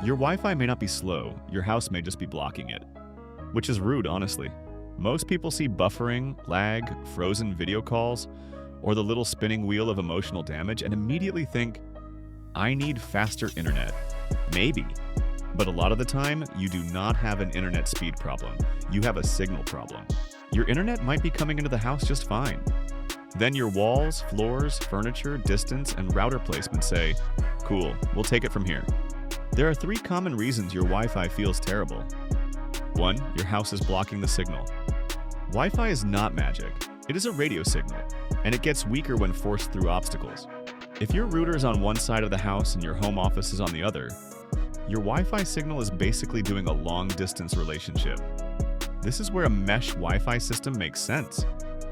Your Wi-Fi may not be slow, your house may just be blocking it. Which is rude, honestly. Most people see buffering, lag, frozen video calls, or the little spinning wheel of emotional damage and immediately think, I need faster internet. Maybe. But a lot of the time, you do not have an internet speed problem. You have a signal problem. Your internet might be coming into the house just fine. Then your walls, floors, furniture, distance, and router placement say, cool, we'll take it from here. There are 3 common reasons your Wi-Fi feels terrible. 1. Your house is blocking the signal. Wi-Fi is not magic. It is a radio signal, and it gets weaker when forced through obstacles. If your router is on one side of the house and your home office is on the other, your Wi-Fi signal is basically doing a long-distance relationship. This is where a mesh Wi-Fi system makes sense.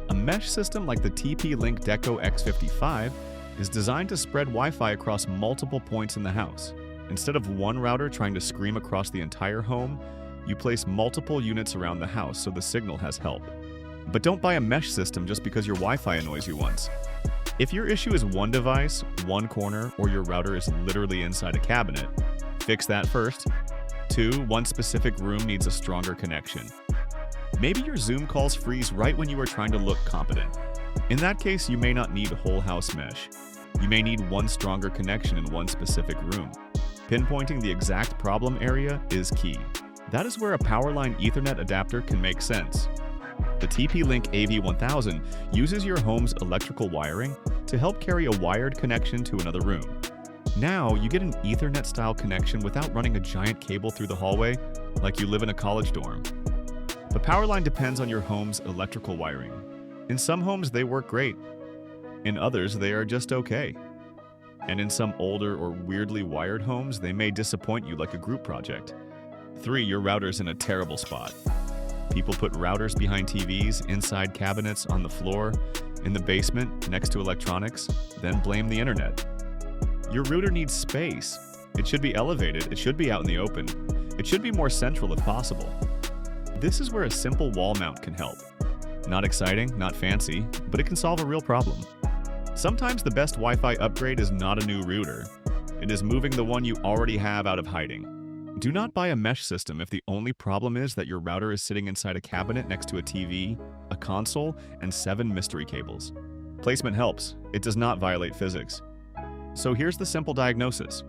A mesh system like the TP-Link Deco X55 is designed to spread Wi-Fi across multiple points in the house. Instead of one router trying to scream across the entire home, you place multiple units around the house so the signal has help. But don't buy a mesh system just because your Wi-Fi annoys you once. If your issue is one device, one corner, or your router is literally inside a cabinet, fix that first. 2. One specific room needs a stronger connection. Maybe your Zoom calls freeze right when you are trying to look competent. In that case, you may not need whole house mesh. You may need one stronger connection in one specific room. Pinpointing the exact problem area is key. That is where a Powerline Ethernet adapter can make sense. The TP-Link AV1000 uses your home's electrical wiring to help carry a wired connection to another room. Now, you get an Ethernet-style connection without running a giant cable through the hallway like you live in a college dorm. The Powerline depends on your home's electrical wiring. In some homes, they work great. In others, they are just okay. And in some older or weirdly wired homes, they may disappoint you like a group project. 3. Your router's in a terrible spot. People put routers behind TVs, inside cabinets, on the floor, in the basement, next to electronics, then blame the internet. Your router needs space. It should be elevated, it should be out in the open. It should be more central if possible. This is where a simple wall mount can help. Not exciting, not fancy, but it can solve a real problem. Sometimes the best Wi-Fi upgrade is not a new router. It is moving the one you already have out of hiding. Do not buy a mesh system if the only problem is that your router is sitting inside a cabinet next to a TV, a console, and 7 mystery cables. Placement helps. It does not violate physics. So here's the simple diagnosis.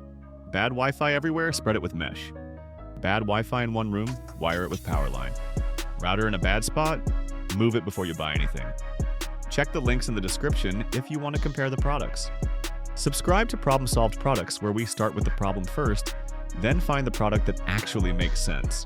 Bad Wi-Fi everywhere, spread it with mesh. Bad Wi-Fi in one room, wire it with Powerline. Router in a bad spot, move it before you buy anything. Check the links in the description if you want to compare the products. Subscribe to Problem Solved Products, where we start with the problem first, then find the product that actually makes sense.